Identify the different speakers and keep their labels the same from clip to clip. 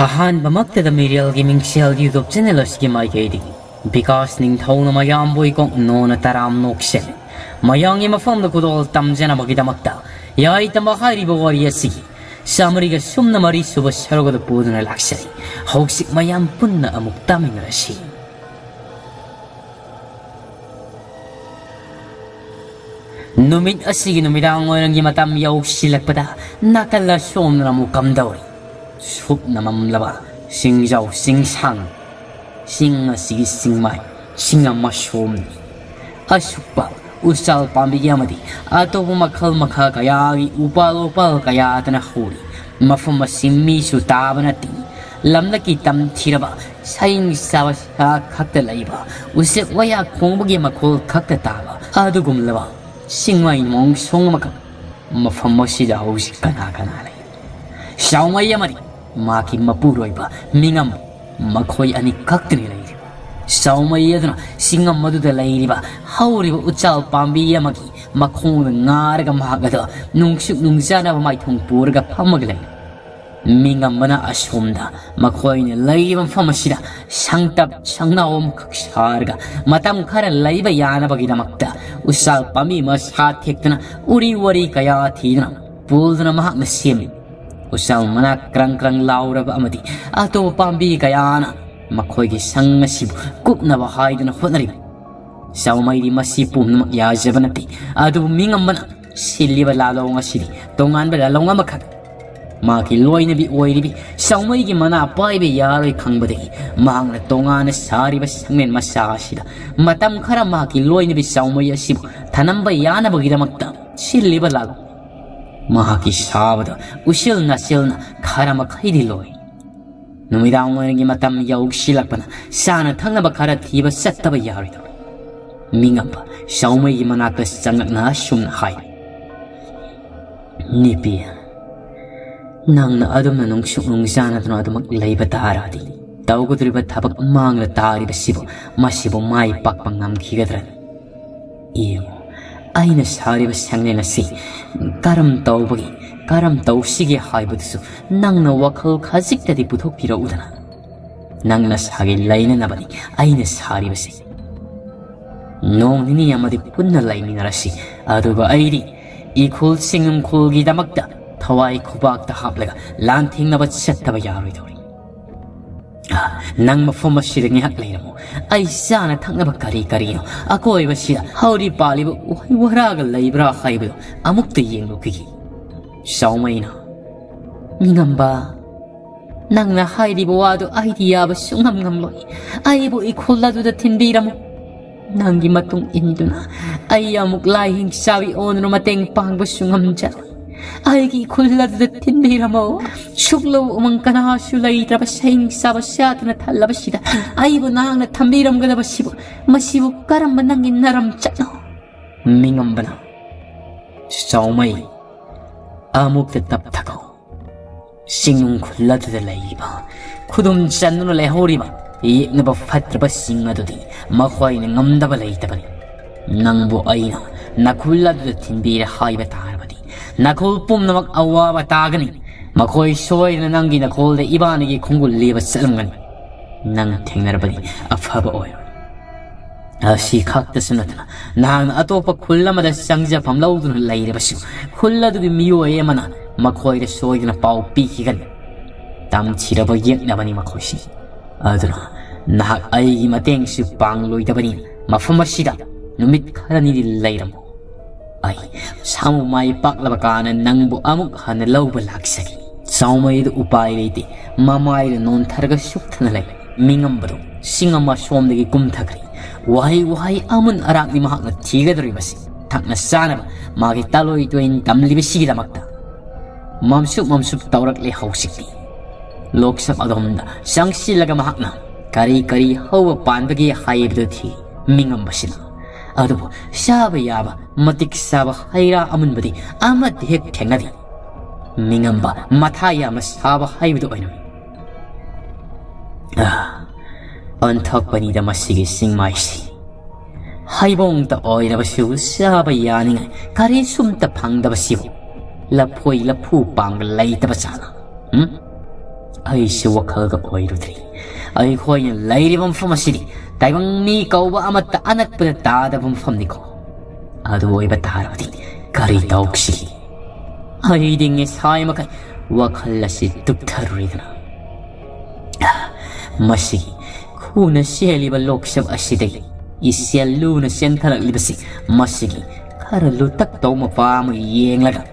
Speaker 1: ꯑꯍꯥꯟꯕꯃꯛꯇꯗ ꯃꯤꯔꯦꯜꯒꯤ ꯃꯤꯡꯁꯦꯜ ꯌꯨꯇꯨꯕ ꯆꯦꯅꯦꯜ ꯑꯁꯤꯒꯤ ꯃꯥꯏꯀꯩꯗꯒꯤ ꯕꯤꯀꯥꯁ ꯅꯤꯡꯊꯧꯅ ꯃꯌꯥꯝꯕꯨ ꯏꯀꯣꯛꯅꯣꯅ ꯇꯔꯥꯝ ꯅꯣꯛꯁꯤꯜꯂꯦ ꯃꯌꯥꯝꯒꯤ ꯃꯐꯝꯗ ꯈꯨꯗꯣꯜ ꯇꯝꯖꯅꯕꯒꯤꯗꯃꯛꯇ ꯌꯥꯏꯇꯝꯕ ꯍꯥꯏꯔꯤꯕ ꯋꯥꯔꯤ ꯑꯁꯤꯒꯤ ꯁꯃꯔꯤꯒ ꯁꯨꯝꯅ ꯃꯔꯤ ꯁꯨꯕ ꯁꯔꯨꯛ ꯄꯨꯗꯨꯅ ꯂꯥꯛꯆꯔꯤ ꯍꯧꯖꯤꯛ ꯃꯌꯥꯝ ꯄꯨꯟꯅ ꯑꯃꯨꯛ ꯇꯥꯃꯤꯟꯅꯔꯁꯤ ꯅꯨꯃꯤꯠ ꯑꯁꯤꯒꯤ ꯅꯨꯃꯤꯗꯥꯡ ꯋꯥꯏꯔꯝꯒꯤ ꯃꯇꯝ ꯌꯧꯁꯤꯜꯂꯛꯄꯗ ꯅꯥꯀꯜ ꯑꯁꯣꯝꯗꯅ ꯑꯃꯨꯛ ꯀꯝꯗꯧꯔꯤ ꯁꯨꯞꯅ ꯃꯝꯂꯕ ꯁꯤꯡꯖꯥꯎ ꯆꯤꯡꯁꯥꯡ ꯆꯤꯡ ꯑꯁꯤꯒꯤ ꯆꯤꯡꯃꯥꯏ ꯆꯤꯡ ꯑꯃ ꯁꯣꯝꯅꯤ ꯑꯁꯨꯛꯄ ꯎꯆꯥꯜ ꯄꯥꯝꯕꯤ ꯑꯃꯗꯤ ꯑꯇꯣꯞꯄ ꯃꯈꯜ ꯃꯈꯥ ꯀꯌꯥꯒꯤ ꯎꯄꯥꯜ ꯀꯌꯥꯗꯅ ꯍꯧꯔꯤ ꯃꯐꯝ ꯑꯁꯤ ꯃꯤꯁꯨ ꯇꯥꯕ ꯅꯠꯇꯦ ꯂꯝꯂꯛꯀꯤ ꯇꯝꯊꯤꯔꯕ ꯁꯩꯡ ꯆꯥꯕ ꯁꯥ ꯈꯛꯇ ꯂꯩꯕ ꯎꯆꯦꯛ ꯋꯥꯌꯥ ꯈꯣꯡꯕꯒꯤ ꯃꯈꯣꯜ ꯈꯛꯇ ꯇꯥꯕ ꯑꯗꯨꯒꯨꯝꯂꯕ ꯆꯤꯡꯃꯥꯏ ꯃꯣꯡꯁꯣꯡ ꯑꯃꯈꯛ ꯃꯐꯝ ꯑꯁꯤꯗ ꯍꯧꯖꯤꯛ ꯀꯅꯥ ꯂꯩ ꯁꯥꯎꯃꯩ ꯑꯃꯗꯤ ꯃꯥꯒꯤ ꯃꯄꯨꯔꯣꯏꯕ ꯃꯤꯉꯝ ꯃꯈꯣꯏ ꯑꯅꯤ ꯈꯛꯇꯅꯤ ꯂꯩꯔꯤꯕ ꯁꯥꯎꯃꯩ ꯑꯗꯨꯅ ꯆꯤꯡꯉꯝ ꯑꯗꯨꯗ ꯂꯩꯔꯤꯕ ꯍꯧꯔꯤꯕ ꯎꯆꯥꯜ ꯄꯥꯝꯕꯤ ꯑꯃꯒꯤ ꯃꯈꯣꯡꯗ ꯉꯥꯔꯒ ꯃꯍꯥꯛ ꯑꯗꯨ ꯅꯨꯡꯁꯨꯛ ꯅꯨꯡꯖꯥꯅꯕ ꯃꯥꯏꯊꯣꯡ ꯄꯨꯔꯒ ꯐꯝꯃꯒ ꯂꯩ ꯃꯤꯉꯝꯕꯅ ꯑꯁꯣꯝꯗ ꯃꯈꯣꯏꯅ ꯂꯩꯔꯤꯕ ꯃꯐꯝ ꯑꯁꯤꯗ ꯁꯪꯇꯞ ꯁꯪꯅꯥꯎ ꯑꯃꯈꯛ ꯁꯥꯔꯒ ꯃꯇꯝ ꯈꯔ ꯂꯩꯕ ꯌꯥꯅꯕꯒꯤꯗꯃꯛꯇ ꯎꯆꯥꯜ ꯄꯥꯝꯕꯤ ꯃꯁꯥ ꯊꯦꯛꯇꯨꯅ ꯎꯔꯤ ꯋꯥꯔꯤ ꯀꯌꯥ ꯊꯤꯗꯨꯅ ꯄꯨꯗꯨꯅ ꯃꯍꯥꯛꯅ ꯁꯦꯝꯃꯤ ꯎꯆꯥꯜ ꯃꯅꯥ ꯀ꯭ꯔꯪ ꯂꯥꯎꯔꯕ ꯑꯃꯗꯤ ꯑꯇꯣꯞꯄ ꯄꯥꯝꯕꯤ ꯀꯌꯥꯅ ꯃꯈꯣꯏꯒꯤ ꯁꯪ ꯑꯁꯤꯕꯨ ꯀꯨꯞꯅꯕ ꯍꯥꯏꯗꯨꯅ ꯍꯣꯠꯅꯔꯤꯕ ꯁꯥꯎꯃꯩꯗꯤ ꯃꯁꯤ ꯄꯨꯝꯅꯃꯛ ꯌꯥꯖꯕ ꯅꯠꯇꯦ ꯑꯗꯨꯕꯨ ꯃꯤꯉꯝꯕꯅ ꯁꯤꯜꯂꯤꯕ ꯂꯥꯂꯣꯡ ꯑꯁꯤꯗꯤ ꯇꯣꯉꯥꯟꯕ ꯂꯥꯂꯣꯡ ꯑꯃꯈꯛ ꯃꯥꯒꯤ ꯂꯣꯏꯅꯕꯤ ꯑꯣꯏꯔꯤꯕꯤ ꯁꯥꯎꯃꯩꯒꯤ ꯃꯅꯥ ꯄꯥꯏꯕ ꯌꯥꯔꯣꯏ ꯈꯪꯕꯗꯒꯤ ꯃꯍꯥꯛꯅ ꯇꯣꯉꯥꯟꯅ ꯁꯥꯔꯤꯕ ꯁꯪꯂꯦꯟ ꯃꯆꯥ ꯑꯁꯤꯗ ꯃꯇꯝ ꯈꯔ ꯃꯍꯥꯛꯀꯤ ꯂꯣꯏꯅꯕꯤ ꯁꯥꯎꯃꯩ ꯑꯁꯤꯕు ꯊꯅꯝꯕ ꯌꯥꯅꯕꯒꯤꯗꯃꯛꯇ ꯁꯤꯜꯂꯤꯕ ꯂꯥꯂꯣꯡ ꯃꯍꯥꯛꯀꯤ ꯁꯥꯕꯗ ꯎꯁꯤꯜ ꯅꯥꯆꯤꯜꯅ ꯈꯔ ꯃꯈꯩꯗꯤ ꯂꯣꯏ ꯅꯨꯃꯤꯗꯥꯡ ꯋꯥꯏꯔꯝꯒꯤ ꯃꯇꯝ ꯌꯧꯁꯤꯜꯂꯛꯄꯅ ꯆꯥꯅ ꯊꯛꯅꯕ ꯈꯔ ꯊꯤꯕ ꯆꯠꯇꯕ ꯌꯥꯔꯣꯏꯗꯧꯔꯤ ꯃꯤꯉꯝꯕ ꯁꯥꯎꯃꯩꯒꯤ ꯃꯅꯥꯛꯇ ꯆꯪꯂꯛꯅ ꯑꯁꯨꯝꯅ ꯍꯥꯏ ꯅꯨꯄꯤ ꯅꯪꯅ ꯑꯗꯨꯝꯅ ꯅꯨꯡꯁꯨꯛ ꯅꯨꯡꯖꯥꯅꯗꯨꯅ ꯑꯗꯨꯃꯛ ꯂꯩꯕ ꯇꯥꯔꯗꯤ ꯇꯧꯒꯗꯧꯔꯤꯕ ꯊꯕꯛ ꯃꯥꯡꯂ ꯇꯥꯔꯤꯕꯁꯤꯕꯨ ꯃꯁꯤꯕꯨ ꯃꯥꯏ ꯄꯥꯛꯄ ꯉꯝꯈꯤꯒꯗ꯭ꯔꯅꯤ ꯌꯦꯡꯉꯨ ꯑꯩꯅ ꯁꯥꯔꯤꯕ ꯁꯪꯂꯦꯟ ꯑꯁꯤ ꯀꯔꯝ ꯇꯧꯁꯤꯒꯦ ꯍꯥꯏꯕꯗꯨꯁꯨ ꯅꯪꯅ ꯋꯥꯈꯜ ꯈꯖꯤꯛꯇꯗꯤ ꯄꯨꯊꯣꯛꯄꯤꯔꯛꯎꯗꯅ ꯅꯪ ꯅꯁꯥꯒꯤ ꯂꯩꯅꯅꯕꯅꯤ ꯑꯩꯅ ꯁꯥꯔꯤꯕꯁꯤ ꯅꯣꯡ ꯅꯤꯅꯤ ꯑꯃꯗꯤ ꯄꯨꯟꯅ ꯂꯩꯃꯤꯟꯅꯔꯁꯤ ꯑꯗꯨꯒ ꯑꯩꯗꯤ ꯏꯈꯨꯜ ꯆꯤꯡꯈꯨꯜꯒꯤꯗꯃꯛꯇ ꯊꯋꯥꯏ ꯈꯨꯕꯥꯛꯇ ꯍꯥꯞꯂꯒ ꯂꯥꯟꯊꯦꯡꯅꯕ ꯆꯠꯇꯕ ꯌꯥꯔꯣꯏꯗꯧꯔꯤ ꯅꯪ ꯃꯐꯝ ꯑꯁꯤꯗ ꯉꯥꯏꯍꯥꯛ ꯂꯩꯔꯝꯃꯨ ꯑꯩ ꯆꯥꯅ ꯊꯛꯅꯕ ꯀꯔꯤꯅꯣ ꯑꯀꯣꯏꯕꯁꯤꯗ ꯍꯧꯔꯤ ꯄꯥꯜꯂꯤꯕ ꯎꯍꯩ ꯋꯥꯔꯥꯒ ꯂꯩꯕ꯭ꯔꯥ ꯍꯥꯏꯕꯗꯨ ꯑꯃꯨꯛꯇ ꯌꯦꯡꯂꯨꯈꯤꯒꯦ ꯁꯥꯎꯃꯩꯅ ꯃꯤꯉꯝꯕ ꯅꯪꯅ ꯍꯥꯏꯔꯤꯕ ꯋꯥꯗꯨ ꯑꯩꯗꯤ ꯌꯥꯕ ꯁꯨꯡꯉꯝ ꯉꯝꯂꯣꯏ ꯑꯩꯕꯨ ꯏꯈꯨꯜ ꯑꯗꯨꯗ ꯊꯤꯟꯕꯤꯔꯝꯃꯨ ꯅꯪꯒꯤ ꯃꯇꯨꯡ ꯏꯟꯗꯨꯅ ꯑꯩ ꯑꯃꯨꯛ ꯂꯥꯏꯍꯤꯡ ꯆꯥꯕꯤ ꯑꯣꯟꯗꯨꯅ ꯃꯇꯦꯡ ꯄꯥꯡꯕꯁꯨ ꯉꯝꯖꯔꯣꯏ ꯑꯩꯒꯤ ꯏꯈꯨꯜ ꯑꯗꯨꯗ ꯊꯤꯟꯕꯤꯔꯝꯃꯣ ꯁꯨꯛꯂꯧ ꯎꯃꯪ ꯀꯅꯥꯁꯨ ꯂꯩꯇ꯭ꯔꯕ ꯁꯩꯡ ꯆꯥꯕ ꯁꯥꯇꯅ ꯊꯜꯂꯕꯁꯤꯗ ꯑꯩꯕꯨ ꯅꯍꯥꯛꯅ ꯊꯝꯕꯤꯔꯝꯒꯗꯕꯁꯤꯕꯨ ꯃꯁꯤꯕꯨ ꯀꯔꯝꯕ ꯅꯪꯒꯤ ꯅꯔꯝ ꯆꯠꯅꯣ ꯃꯤꯉꯝꯕꯅ ꯁꯥꯎꯃꯩ ꯑꯃꯨꯛꯇ ꯇꯞꯊꯈꯣ ꯆꯤꯡꯅꯨꯡ ꯈꯨꯜ ꯑꯗꯨꯗ ꯂꯩꯔꯤꯕ ꯈꯨꯗꯨꯝ ꯆꯟꯗꯨꯅ ꯂꯩꯍꯧꯔꯤꯕ ꯌꯦꯛꯅꯕ ꯐꯠꯇ꯭ꯔꯕꯁꯤꯡ ꯑꯗꯨꯗꯤ ꯃꯈꯣꯏꯅ ꯉꯝꯗꯕ ꯂꯩꯇꯕꯅꯤ ꯅꯪꯕꯨ ꯑꯩꯅ ꯅꯈꯨꯜ ꯑꯗꯨꯗ ꯊꯤꯟꯕꯤꯔꯦ ꯍꯥꯏꯕ ꯇꯥꯔꯕꯗꯤ ꯅꯈꯨꯜ ꯄꯨꯝꯅꯃꯛ ꯑꯋꯥꯕ ꯇꯥꯒꯅꯤ ꯃꯈꯣꯏ ꯁꯣꯏꯗꯅ ꯅꯪꯒꯤ ꯅꯈꯣꯜꯗ ꯏꯕꯥꯅꯤꯒꯤ ꯈꯣꯡꯒꯨꯜ ꯂꯦꯕ ꯆꯠꯂꯝꯒꯅꯤ ꯅꯪ ꯊꯦꯡꯅꯔꯕꯗꯤ ꯑꯐꯕ ꯑꯣꯏꯔꯣꯏ ꯑꯁꯤ ꯈꯛꯇꯁꯨ ꯅꯠꯇꯅ ꯅꯍꯥꯛꯅ ꯑꯇꯣꯞꯄ ꯈꯨꯜ ꯑꯃꯗ ꯆꯪꯖꯐꯝ ꯂꯧꯗꯨꯅ ꯂꯩꯔꯕꯁꯨ ꯈꯨꯜ ꯑꯗꯨꯒꯤ ꯃꯤꯑꯣꯏ ꯑꯃꯅ ꯃꯈꯣꯏꯗ ꯁꯣꯏꯗꯅ ꯄꯥꯎ ꯄꯤꯈꯤꯒꯅꯤ ꯇꯝꯊꯤꯔꯕ ꯌꯦꯛꯅꯕꯅꯤ ꯃꯈꯣꯏꯁꯤ ꯑꯗꯨꯅ ꯅꯍꯥꯛ ꯑꯩꯒꯤ ꯃꯇꯦꯡꯁꯨ ꯄꯥꯡꯂꯣꯏꯗꯕꯅꯤ ꯃꯐꯝ ꯑꯁꯤꯗ ꯅꯨꯃꯤꯠ ꯈꯔꯅꯤꯗꯤ ꯂꯩꯔꯝꯃꯨ ꯑꯩ ꯁꯥꯃꯨ ꯃꯥꯏ ꯄꯥꯛꯂꯕ ꯀꯥꯟꯅ ꯅꯪꯕꯨ ꯑꯃꯨꯛ ꯍꯟꯅ ꯂꯧꯕ ꯂꯥꯛꯆꯒꯦ ꯁꯥꯎꯃꯩꯗꯨ ꯎꯄꯥꯏ ꯂꯩꯇꯦ ꯃꯃꯥꯏꯗ ꯅꯣꯟꯊꯔꯒ ꯁꯨꯛꯊꯅ ꯂꯩ ꯃꯤꯉꯝꯕꯗꯨ ꯁꯤꯡ ꯑꯃ ꯁꯣꯝꯗꯒꯤ ꯀꯨꯝꯊꯈ꯭ꯔꯦ ꯋꯥꯍꯩ ꯑꯃꯨꯟ ꯑꯔꯥꯛꯅꯤ ꯃꯍꯥꯛꯅ ꯊꯤꯒꯗꯧꯔꯤꯕꯁꯤ ꯊꯛꯅ ꯆꯥꯅꯕ ꯃꯥꯒꯤ ꯇꯥꯂꯣꯏ ꯇꯣꯏꯟ ꯇꯝꯂꯤꯕꯁꯤꯒꯤꯗꯃꯛꯇ ꯃꯝꯁꯨꯞ ꯇꯧꯔꯛꯂꯦ ꯍꯧꯖꯤꯛꯇꯤ ꯂꯣꯛꯁꯞ ꯑꯗꯣꯝꯗ ꯆꯪꯁꯤꯜꯂꯒ ꯃꯍꯥꯛꯅ ꯀꯔꯤ ꯍꯧꯕ ꯄꯥꯟꯕꯒꯦ ꯍꯥꯏꯕꯗꯨ ꯊꯤ ꯃꯤꯉꯝꯕꯁꯤꯅ ꯑꯗꯨꯕꯨ ꯆꯥꯕ ꯌꯥꯕ ꯃꯇꯤꯛ ꯆꯥꯕ ꯍꯩꯔꯥ ꯑꯃꯨꯟꯕꯗꯤ ꯑꯃꯠꯇ ꯍꯦꯛ ꯊꯦꯡꯅꯗꯦ ꯃꯤꯉꯝꯕ ꯃꯊꯥ ꯌꯥꯝꯅ ꯁꯥꯕ ꯍꯥꯏꯕꯗꯨ ꯑꯣꯏꯔꯝꯃꯤ ꯑꯣꯟꯊꯣꯛꯄꯅꯤꯗ ꯃꯁꯤꯒꯤ ꯆꯤꯡꯃꯥꯏꯁꯤ ꯍꯩꯕꯣꯡꯇ ꯑꯣꯏꯔꯕꯁꯨ ꯆꯥꯕ ꯌꯥꯅꯤꯡꯉꯥꯏ ꯀꯔꯤꯁꯨꯝꯇ ꯐꯪꯗꯕꯁꯤꯕꯨ ꯂꯐꯨ ꯄꯥꯡꯕ ꯂꯩꯇꯕ ꯆꯥꯅ ꯑꯩꯁꯤ ꯋꯥꯈꯜꯒ ꯑꯣꯏꯔꯨꯗ꯭ꯔꯤ ꯑꯩꯈꯣꯏꯅ ꯂꯩꯔꯤꯕ ꯃꯐꯝ ꯑꯁꯤꯗꯤ ꯇꯥꯏꯕꯪ ꯃꯤ ꯀꯧꯕ ꯑꯃꯠꯇ ꯑꯅꯛꯄꯗ ꯇꯥꯗꯕ ꯃꯐꯝꯅꯤꯀꯣ ꯑꯗꯨ ꯑꯣꯏꯕ ꯇꯥꯔꯕꯗꯤ ꯀꯔꯤ ꯇꯧꯁꯤꯒꯦ ꯑꯩꯗꯤ ꯉꯁꯥꯏ ꯃꯈꯩ ꯋꯥꯈꯜ ꯑꯁꯤ ꯇꯨꯞꯊꯔꯨꯔꯤꯗꯅ ꯃꯁꯤꯒꯤ ꯈꯨꯅ ꯆꯦꯜꯂꯤꯕ ꯂꯣꯛꯁꯞ ꯑꯁꯤꯗꯒꯤ 이시알 루나 센터락 리버시 마시기 카르루 딱 도모 파무 이행라가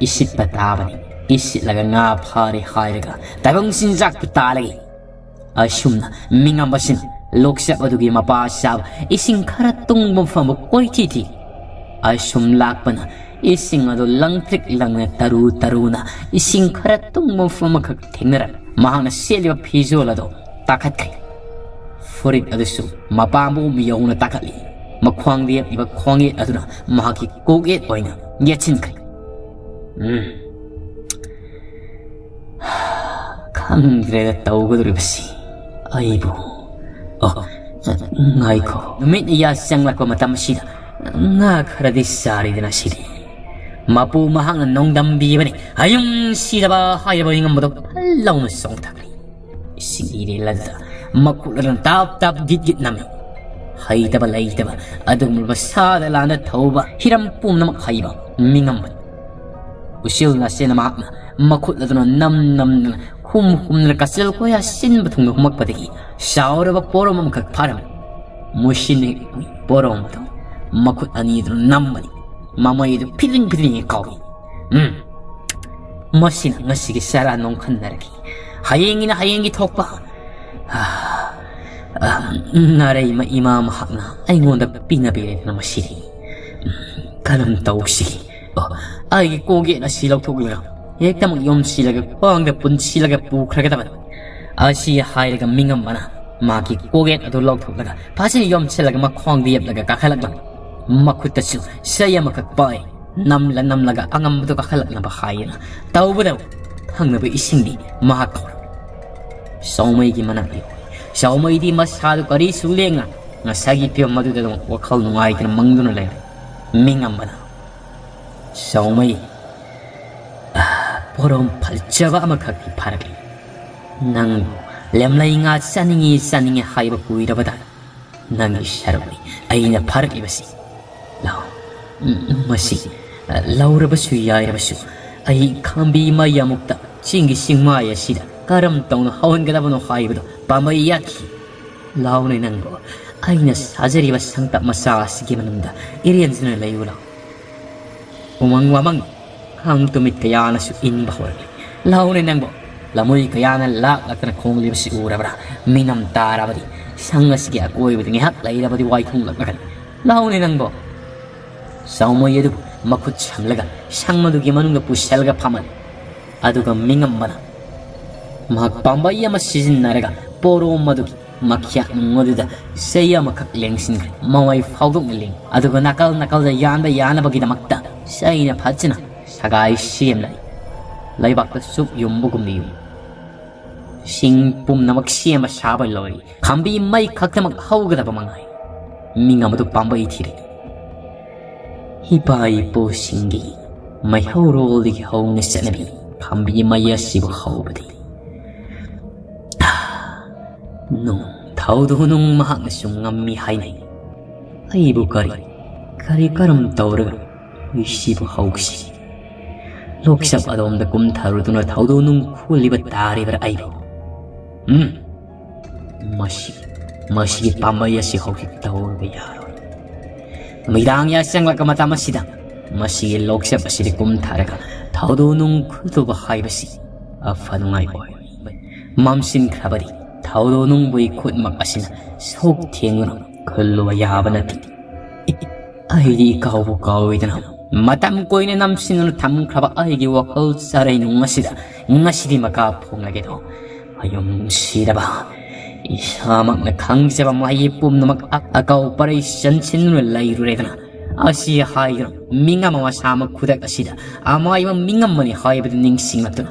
Speaker 1: 이십 바다바니 이실라가 나 파리 하이르가 다봉신작 부타라기 아shum나 밍암바신 록샵 어두기 마파샵 이싱 카라 똥범 파무 꼬이티티 아shum 락바나 이싱 아도 랑트릭 랑나 타루나 이싱 카라 똥범 파무 각 탱나라 마하나 셀리와 피조라도 딱하트리 Furit adusu mapamu miyawna takali makhwangdi iba khwangi aduna mahaki koget oina yachin kai khangre tawgoduribasi aibu ngaiko numit ya sanglakwa matam sida nga kharadi sari dina sidi mapu mahang nongdam bibani ayung sida ba hayaba ingam do launa songtakli singire ladda makulan tap git nami haitaba laitaba adum basada lana thauba hiram pum nam khaiba mingam usil na sena makna makut laduna nam hum na kasel ko ya sin bathung humak padagi saura ba porom khak pharam mushin porom to makut ani dun nammani mamai du piling kawi masin ngasigi sara nong khannaraki hayengi thokpa naray ma imam hakna ay ngonda pinabire na masiri kalam tawsi ay koge na silaw tugla yekta mag yom silaga pangda pun silaga pukraga taban asi hayraga mingam mana maki koge adu law tugla pasi yom silaga makhwang diap laga kakhalak lang makutasu saya makakpai namlaga angam du kakhalak na bahayana tawbadaw hangna ba isingdi mahakor saumay gi manakli saumay di masadu kari sulenga ngasagi pio madu da wakal nungai kana mangduna le mingam bana saumay porom palchaba amakaki paragi nang lemlai nga saningi haiba kuirabada nangi sharbai aina paragi basi law masi laurabasu yairabasu ai khambi ma yamukta chingi singma yasida karam tawna hawan gadabano haibado pamay yaki launa nangbo aina sajari ba sangta masa sige manunda irian zina layula umang hang tumit kayana su in bahor launa nangbo lamoy kayana lak latna khongli basi urabra minam tarabadi sanga sige akoy budi hak lairabadi wai thung lakkan launa nangbo saumoy edu makut chamlaga sangmadugi manunga pusalga phaman aduga mingam mana mak pambaya masizin naraga poro madugi makya ngoduda saya makak lengsin mawai faudok ling aduga nakal da yana bagi damakta saina phachina sagai siem lai bakta sup yumbugum ni sing pum namak siem saba loi khambi mai khaktamak hauga da mangai mingamadu pambai thire hipai po singi mai haurol di haung sanabi khambi mai asibu haubadi nung thaudu nung mahak na sungammi hainai aibu kari karam tawraga isibu haugsi loksap adom da kum tharuduna thaudu nung khuliba taribar aibu masi pamaya si hauki tawraga yaro midang ya sangla kamata masida masi loksap asidi kum tharaga thaudu nung khutuba haibasi afanungai boy mamsin khabari thaudo nung bui khut mak asina sok thienguna khulwa yabanati aidi kawidana matam koine namsinun tham khaba aigi wakal sarai nung ngasidi maka phonglage do ayum sidaba isamak na khangjaba mai pum namak akaw parai sansinun lairuredana asi hairo minga ma sama khudak asida amai ma mingam mani haibad ningsinglatuna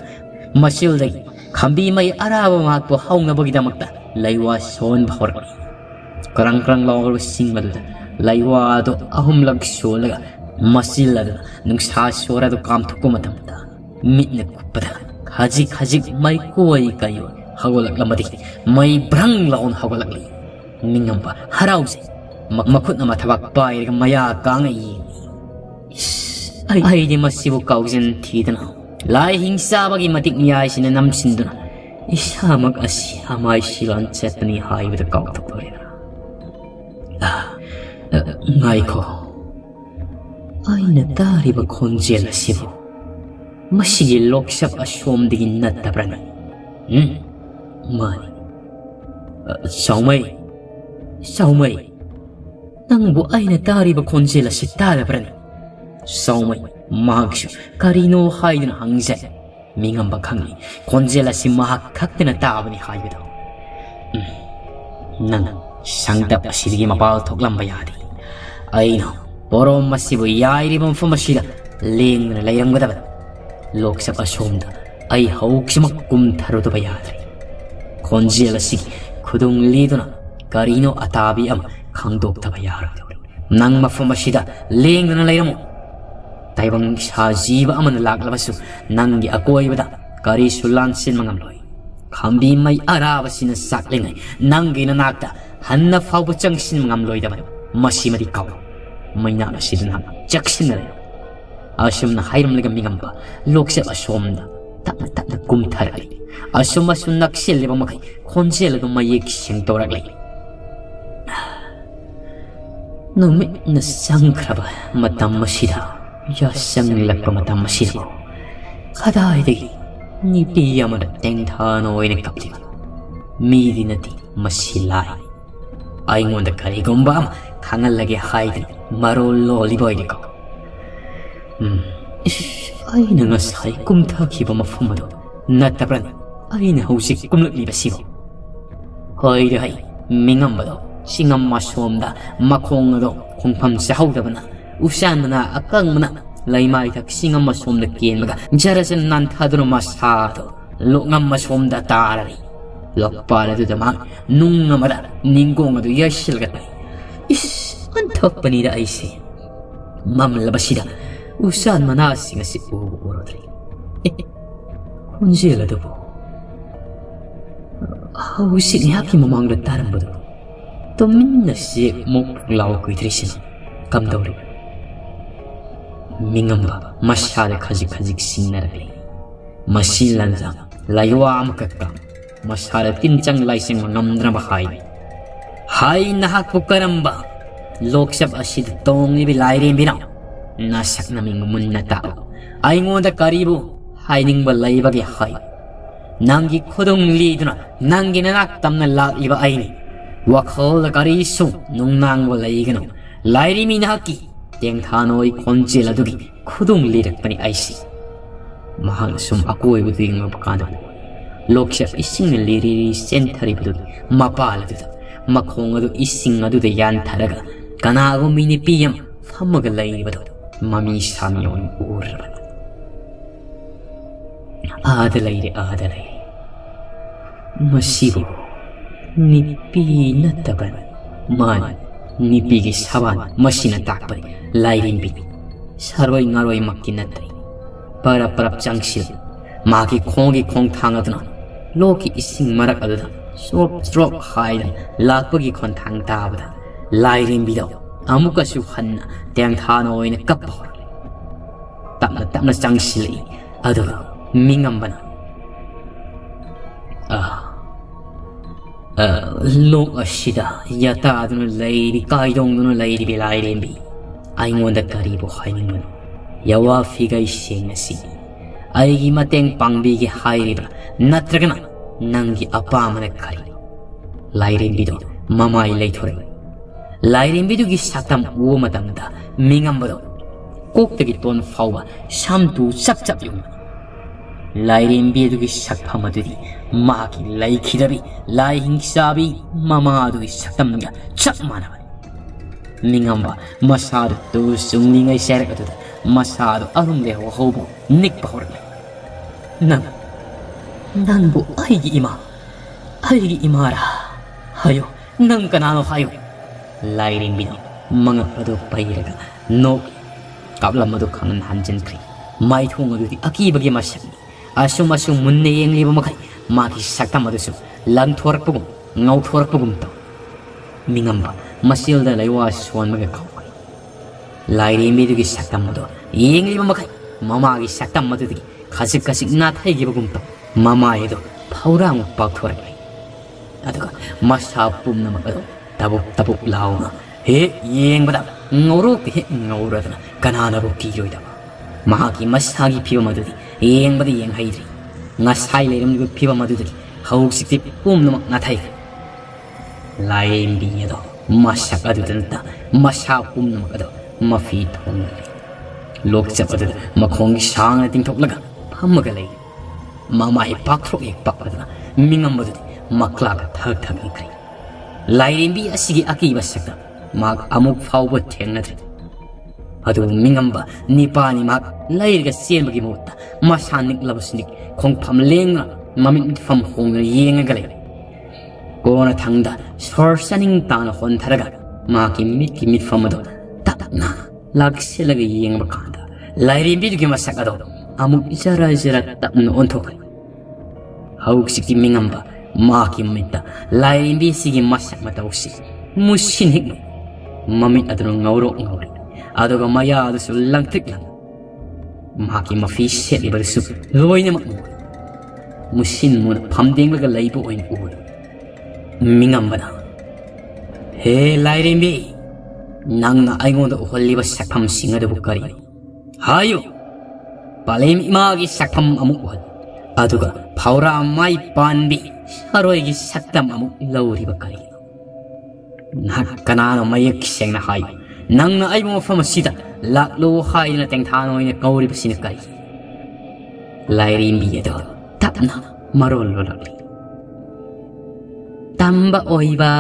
Speaker 1: masil dai khambi mai araba mak po haung bagi damakta laiwa son bhor karang lawar sing madda laiwa do ahum lag sholaga masil lag nung sa sora do kam thukko matamta mitna kupada Khajik khajik mai koi kayo hagolak lamadi mai brang laon hagolak li mingamba harause makut nama thabak pai ga maya kangai ai di masibu kaugin thidana lai hingsa bagi matik niyai sina nam sinduna isamak asi amai silan chetani haibda kaugta pare ngai ko aina tari ba khonjel asibu masigi loksap ashom digin nattabrani mani saumai nangbu aina tari ba khonjel asitadabrani saumai mahakshu karino haidun hangse mingamba khangni khonjel asi mahak khaktena tabani haibda nang sangtap asidigi mapal thoklamba yadi aina borom masibu yairi bam famasida lengna layamgadaba loksapa somda ai hauksima kum tharudu bayadri khonjel asi khudung liduna karino atabi am khangdok tabayar nang mafamasida lengna layamo taibang sajiba aman laglabasu nangi akoibada kari sulan sin mangamloi khambi mai arabasina saklengai nangi nanakta hanna fawbu changsin mangamloi da masimadi kaw maina asidna jaksinna asumna hairam lega mingamba lokse asomda tapna kumtharai asuma sunnak sileba makai khonjel do mayek sing toraklai numi na sangkraba matam masida ya sanglakpa matam masida kadai degi ni piyamada tengthano oine kapti midinati masilai aingonda kari gomba khangal lage haidin marol loliboy ko aina ngasai kumthakiba mafumado natabran aina husik kumlakliba sibo hoide hai mingambado singam masomda makhongado khongpham sahawdabana usanna akangmana laimai thak singam masomda kenmaga jarasan nan thadru masado lokngam masomda tarari lokpala du dama nungamada ningongadu yashilgatai anthappanida aise mamlabasida usan manasing asi urodri khonjel adabu hawsik yaki mamangda tarambadu tominna si mok law kuidrisin kamdawri mingamba mashala khajik khajik sinnarakli masilanza laywa amakakka mashala tinchang laising ngamdra bahai hai nahak pukaramba loksab asid tong ibi laire bina nasak naming munna tao aingonda karibu haining ba laibagi hai nangi khodong liduna nangi nanak tamna lak iba aini wakhol kari su nungnang ba laigano lairi minaki teng thanoi khonjel adugi khudung lirak pani aisi mahang sum akoi buding bakada loksha ising liri senthari budu mapal adu makhong adu ising adu de yan tharaga kanago mini piyam phamaga laibadu mami samyon urba adalai masibu nipi nataban man nipi gi saban masina takpai lairin bi sarwai ngaroi makinatri para parap changsil magi khongi khong thangadna loki ising marak adada strop haida lakpagi khon thang tabada lairin bi do amuka su khanna teng thano oina kappa tapna changsili aduga mingambana lok asida yata aduna lairi kaidong duna lairi bi lairin bi aingonda karibu hainingman yawa figai sengasi aigi mateng pangbi gi hairibra natragana nangi apamana kari lairin bi do mamai leithore lairin bi du gi satam wo matamda mingambado koktagi ton fawba samtu chap yung lairin bi du gi sakphamadudi maki laikhidabi lai hingsabi mama du gi satamga chap manaba mingamba masad tu sungningai serakatu masad arum le hobo nik pahor nang bu aigi imara hayo nang kanano hayo lairin bi manga adu pairaga no kabla madu khangan hanjin kri mai thong adu akibagi masakni asum asum munne yengliba makai maki saktam adusu lang thorakpugum ngau thorakpugum to mingamba masilda laiwa swan maga kawai lairi medugi saktam ado yengliba makai mama gi saktam madudi khasik khasik na thaigibagum to mama edo phaurang pak thorak aduga masa pumna magado tabuk tabuk launa he yengbada ngorok he ngoradna kanana ro kiroida mahaki masagi phiba madudi yengbada yeng haidri ngasai lerim gu phiba madudi hauk sikti pumna na thai laim bi edo masak adudanta masa pumna magado mafi thong lok chapadu makhongi sang na tingthok laga phamaga lei mama hi pakthro ek pakadna mingam madudi makla ka thak thak ikri lairimbi asigi akiba sakta mak amuk fawba thengna thri adu mingamba nipani mak lairga senbagi mutta masanik labasnik khongpham lenga mamit fam hongna yenga gale kona thangda sorsaning tana hon tharaga maki mit famado tapna lakselaga yenga bakanda lairimbi gi masakado amuk isara isara tapna onthok hauk sikti mingamba maki mita lairimbi sigi masak mata usi musin hik mami adro ngauro ngauri adoga maya adusu langtik lang maki mafi seli barisu loina mak musin mun phamdeng laga laibu oin u mingambana he lairimbi nangna aingonda uholliba sakpham singa de bukari hayo palem imagi sakpham amuk uhal aduga phaura mai panbi haroigi saktam amuk lauriba kari nak kanano mayak sengna hai nangna aibo mafam sida laklo haina tengthano ina kauriba sina kari lairimbi edo tapna marol lolakli tamba oiba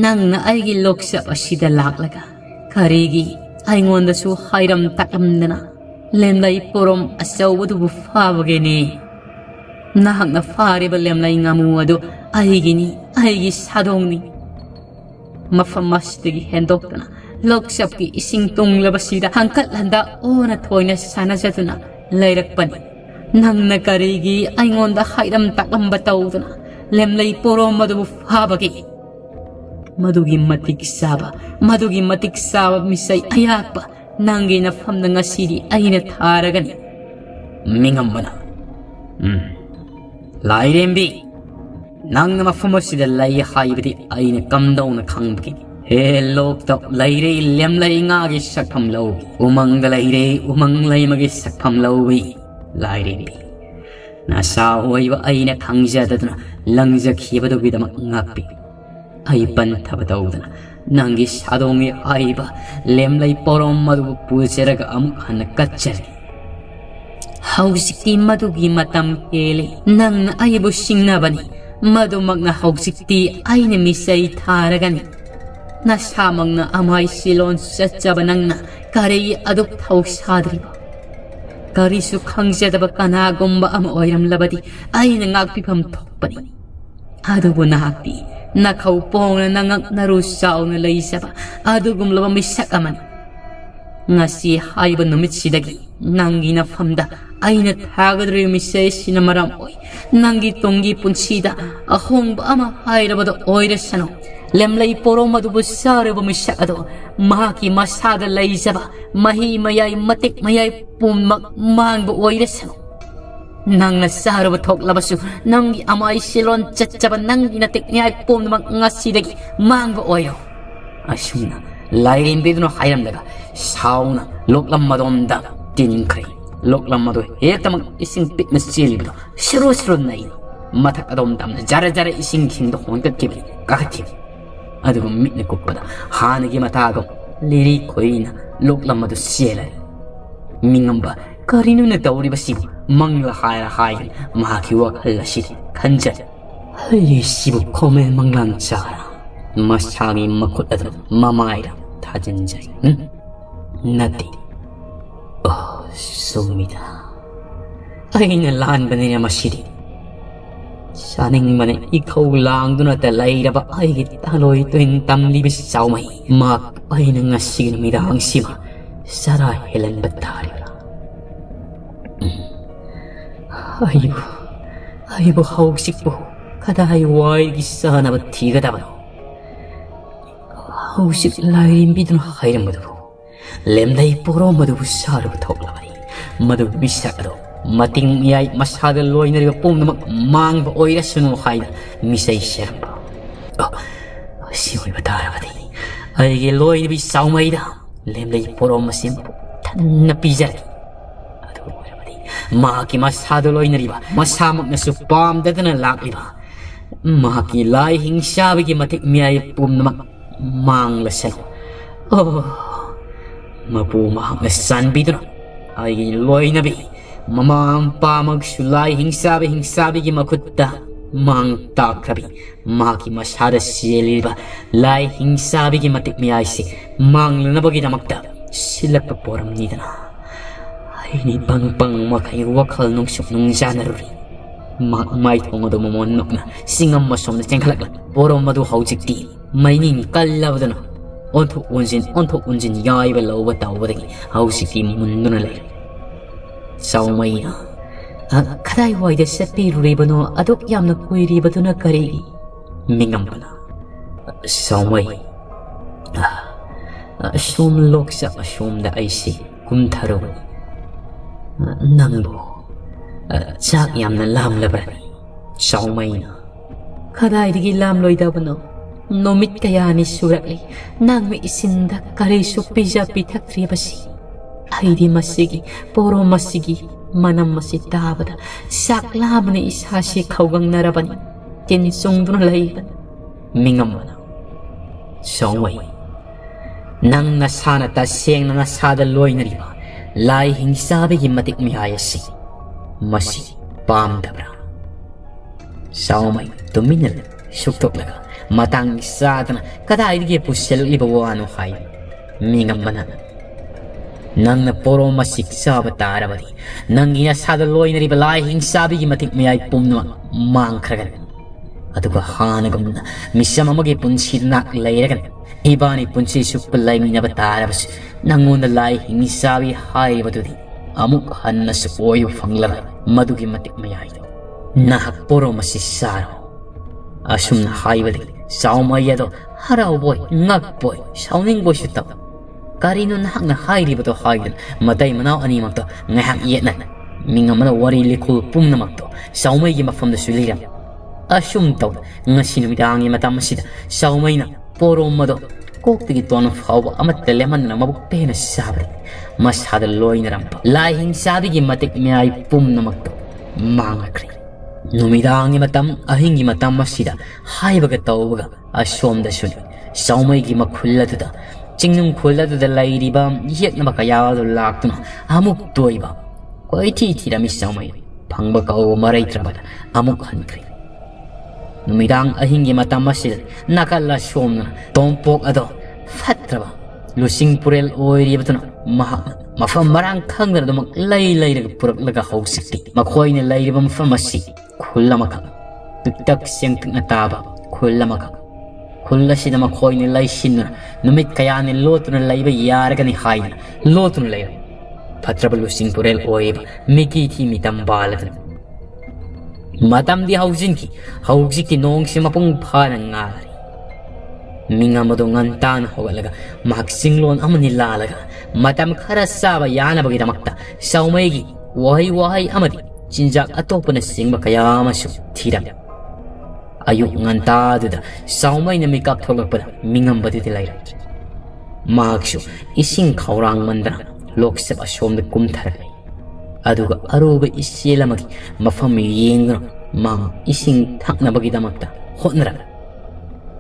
Speaker 1: nangna aigi loksa asida laklaga karigi aingonda su hairam takamdana lemlai porom asawdu bu fabageni nahakna fariba lemlai ngamu adu aigini aigi sadongni mafamasdagi hendoktana loksapki ising tunglabasida hangkat landa ona thoina sanajaduna lairakpani nangna karigi aingonda hairam takamba tawduna lemlai porom adu bu fabagi madugi matik saba misai ayakpa nangi na famna ngasiri aina tharagan mingambana lairimbi nangna mafamasida lai haibadi aina kamdauna khangbagi he lokta laire lemlai ngagi sakpham law umangda laire umang laimagi sakpham lawi lairimbi nasa hoiba aina khangjadaduna langjakhiebadu bidama ngakpi ai pan thabadawdana nangi sadongi aiba lemlai porom madu pujeraga amuk hana kachari hausikti madugi matam hele nangna aibu singnabani madu magna hausikti aina misai tharagani nasamangna amai silon sachaba nangna karei aduk thausadriba karisu khangjadaba kanagomba ama oiram labadi aina ngakpifam thokpani adubu nahakti nakau pongna nangak narusauna laisaba adugum laba misakaman ngasi haiba numit sidagi nangi na famda aina thagadri misay sinamaram oi nangi tongi punsida ahongba ama hairabada oirasano lemlai poromadu busareba misakado mahaki masada laisaba mahi mayai matik mayai pumak mangba oirasano nangna saraba thok labasu nangi amai silon chachaba nangi na teknyai pom mak ngasidagi mangba oyo asuna lairimbi no hayam daga sauna loklam madonda tinkrai loklam madu hetamak ising pitna silbido siru nai mathak adom damna jara ising khingdo honkat kibi kakati adugo mitne koppada hanagi matago liri koina loklam madu siela mingamba karinu na tawri basi mangla hai mahaki wakhal asid khanja hai sibu khome manglan chara masagi makut adu mamaira thajanjai nati oh sumida aina lan banina masidi saning mane ikhau lang duna ta lairaba aigi taloi toin tamli bis saumai mak aina ngasi midang sima sara helen batari 아이고 하옥식보 가다이 와이기 싸나바 티가다바노 하옥식 라이림비드노 하이름바도 렘다이 뽀로마두부 사르부 톡라바니 마두 미사도 마팅 야이 마사드 로이너리가 뽐나막 망바 오이라스노 하이다 미사이 셰름바 시오이바 다라바디 아이게 로이너비 싸우마이다 렘다이 뽀로마심 탄나 비자리 Mahaki masyado loy na riba, masamag na supam dito na lakliba. Mahaki lai hingsabi ki matik miyay pum na manglasan. Mapumahak na sanbi doon. Ay loy na bi, mamampa magsulay hingsabi ki makutta. Mang takrabi, mahaki masyado siliba, lai hingsabi ki matik miyay si mangla na bagi na magda. Sila paporam nito na. Ini pang makai wakal nung syuk nung janaruri. Mai thong ado momon nok na singam masom na cengkalak la. Borom madu haujik di. Mai ning kallaw dana. Onthok unjin yai ba law ba taw ba dagi. Haujik di mundo na lai. Saw mai na. Kadai wai da sepi ruri ba no adok yam na kuiri ba na kari. Mingam ba na. Saw mai. Asum loksa asum da ay si kumtharo. Nangbo chak yamna lam labrani sawmayna kadaidigi lam loidabano nomit kaya ni surakli nangmi isinda karisu pija pitakri basi aidi masigi poro masigi manam masitabada sak lamni isasi khawgang narabani tin sungdun laiban mingamana sawmay nang nasana ta seng na nasada loinariba Lai hingsabi ki matik mihayasi masi pam dabra saumay tuminal suktok laga matang sadana kada idigi pusel ibawano hay mingam mana nang na poro masik sabatara bari nang ina sada loy na riba lai hingsabi ki matik mihay pumno mangkragan aduga hanagam na misama magi punsil nak layragan Ibani punci supalay niya batarabas nanguna lai hingsabi hay badudi amuk hanna supoyo fanglara madugi matik mayaydo nahakporo masisaro asum na hay badi saumayado haraw boy ngak boy sauning boy sutaw karino nahak na hay ribato haydan matay manaw animak to ngahak iyetna mingamana wari likul pum namak to saumay gi mafam da suliram asum taw ngasinumidang matamasida saumay na Poro mado kok tigi tono fawa amat teleman na mabuk pena sabri mas hada loy na rampa lahing sabi gi matik miyay pum na magto mangakri numidang matam ahing gi matam masida hay baga tawbaga asom da suni saumay gi makhulla tuda chingnung khulla tuda lay riba yet na makaya do laktuna amuk toiba koi ti rami saumay pangba kaw maray trabada amuk hankri Numidang ahing matamasir nakala somna tompok ado fatraba lusing purel oiri batuna mafam marang khangna do lay purak laga hausikti makhoi ne lay bam famasi khulamaka tuktak seng na taba khulamaka khulasina makhoi ne lay sinna numit kaya ne lotuna lay ba yarga ni haina lotuna lay fatraba lusing purel oiba miki thi mitam balatna Matam di haujiki nong si mapung panang ngari. Minga madungan tan hawalaga, magsinglon amanilalaga, matam karasaba yana bagita makta, saumaygi, wahay amadi, jinjak atopo na singba kaya masu tiram. Ayuk nganta duda, saumay na mikap tolak pada, mingam baditilayra. Magsyo, ising kaurang mandra, loksab asyom na kumtaray. Aduga aruba isila magi mafami yengro mang ising thak na bagi damakta hotnara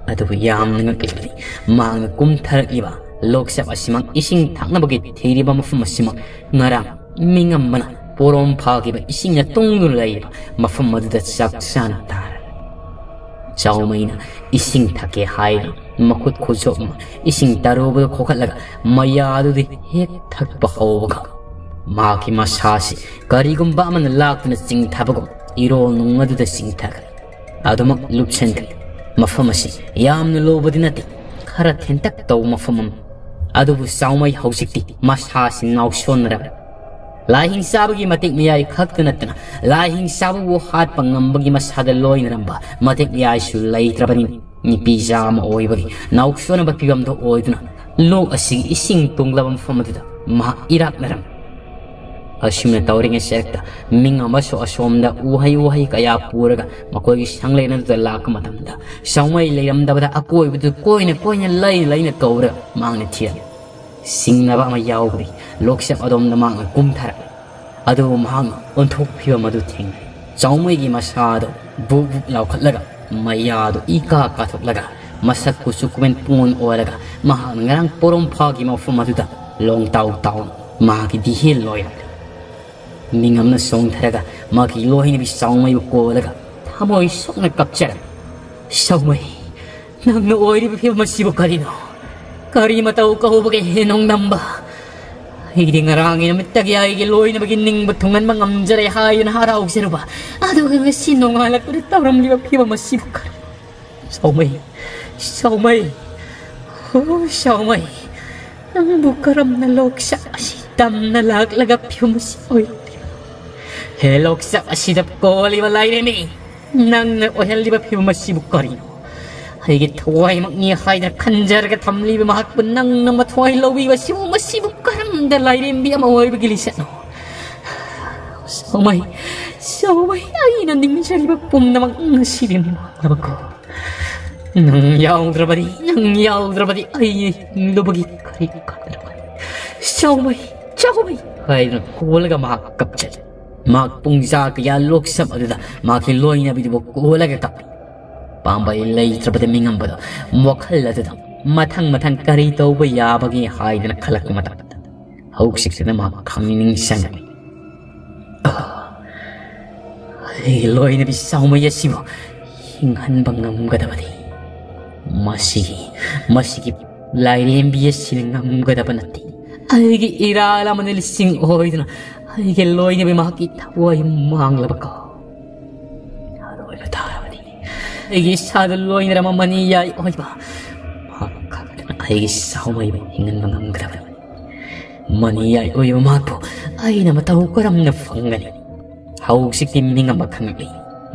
Speaker 1: aduga yam ngakilri mang kumthar iba loksap asimang ising thak na bagi theriba mafam asimang ngarang mingam mana porom phagi ba ising na tungdul laiba mafam maduda saksana tar chawmaina ising thake haira makut khujok ising taruba khokalaga mayadu de hek thak ba hawga Maki masasi karigumba man lakna sing tabago iro nungadu da sing tag adumak lupchen mafamasi yamna lobadinati khara thentak taw mafamam adubu saumay hausikti masasi nawshonra Lai hingsabagi matik miyai khakta natana lai hingsabu hat pangambagi masada loinramba matik miyai su laitrabani ni pijama oibagi nauksona ba pigam do oiduna lok asig ising tunglabam famatuda ma irak naram asimna tawring sekta minga maso asomda uhai kaya puraga makogi sanglena da lak matamda saumai leiram da bada akoi budu koina laina kawra mangna thia singnaba ma yaubri loksap adom na mang kumthara adu mahang onthok phiwa madu thing saumai gi masado bu laukhatlaga mayado ika kathoklaga masak kusukumen pun olaga mahang ngarang porom phagi ma fumatuda long tau ma gi dihil loya mingamna song tharaga ma gi lohini bi saumai ko laga thamoi sokna kapchara saumai nangna oiri bi phiwa masibo karino kari matau kahubage henong namba Hidi ngarangin na mitagya igiloy na beginning batungan mangamjare hayon haraw siruba ado nga sinong alak ulit tawram liwa piwa masibukar Saumay oh saumay ang bukaram na loksa asitam na laglaga piwa masiboy he loksa asidap ko liwa layremi nang na oyal liwa piwa masibukarino Higit tawai magnihay na kanjar ka tamli mahakpan nang namatway lawi wa siya masibukam dalay rin biya maway bagilisan no. Saumay, ay nanding siya liba pum na magnasilin mo. Nabag ko. Nang yaw drabadi, ay lubagi karikadraban. Saumay. Ay nakula ka makakapchal. Magpungsa kaya loksam adada, makiloy na bidibok kula ka kapi. Pambay lay trapati mingambado mokhal adudang matang kari tawba yabagi haidana khalak matang hauksik na mga kamining sangami ay loy na bisaw maya sibo hinghan bang ngamgadabadi masigi layrim biya silang ngamgadabanati ay gi irala manilising oidana ay gi loy na bimakita way manglabaka aroy batara Igi sada loy na ramang maniyay oiba makakagana ay saumay hingan mga grabe maniyay oiba mapo ay namataw ko ram na fangani hausik timing ang magkangali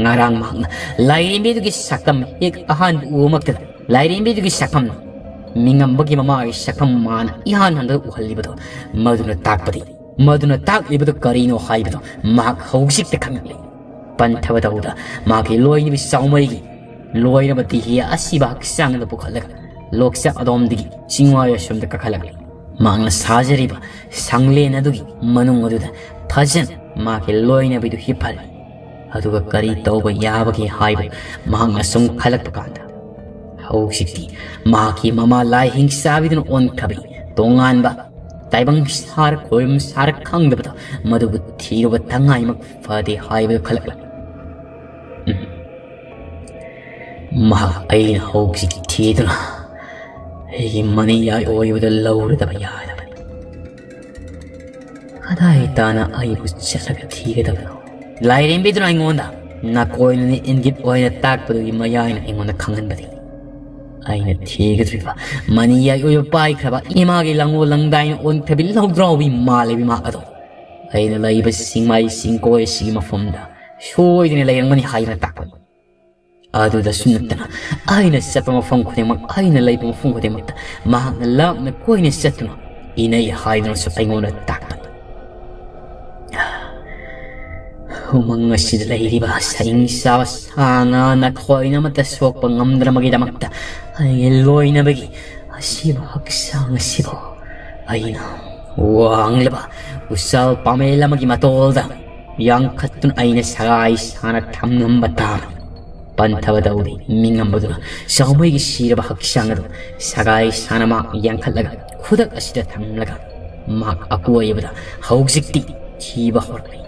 Speaker 1: ngarang mahang layrin bido gisakam hik ahan umaktada layrin bido gisakam mingam bagi mama ay sakam mana ihan handa uhalibato maduna taklibato karino haibato mak hausik te kangali pantabadawda maki loy ni bisaumay loy na batihiya asiba haksang na pukhalaga loksa adom digi singwaya shomda kakhalagli maangna sajariba sangle na dugi manung aduda thajan maki loy na bidu hipal aduga kari tawba yabagi haiba maangna sum khalak pakanda hausikti maki mama lai hingsa bidun on kabi tongan ba taibang sar koyum sar khangdabata madubu thiruba tangai mak fadi haiba khalakla Mahal ay nahogsik tito na ay maniyay oyo da lawra da bayada kaday tana ay busyasaga tiga da bro layrin bito na ingon da na koy na ni ingit oyo na takpado yung mayay na ingon na kangan ba di ay na tiga tripa maniyay oyo pay kraba imagi lango lang dayo na on tabi lawdrawi mali bimakado ay na layba singmay singkoy sima fomda shoy din nila yung manihay na takpado Ado da sunatana ay na sa pamafang ko mag ay na lay pamafang ko mag mahang na lang na koy na sa tuna inay hay na sa paingon na takpan humanga sidalay riba sa ingsawa sana na koy na mataswak pangamdra magida magta ay loy na bagi asiba haksang asibo ay na wang laba usal pamela magimatolda yang katun ay na sagay sana tamnam batang Pantabadaudi mingambaduna saumay gisiraba haksangado sagay sanama yangkalaga kudak asida tamlaga mak akuayabada haugsikti tiba hormay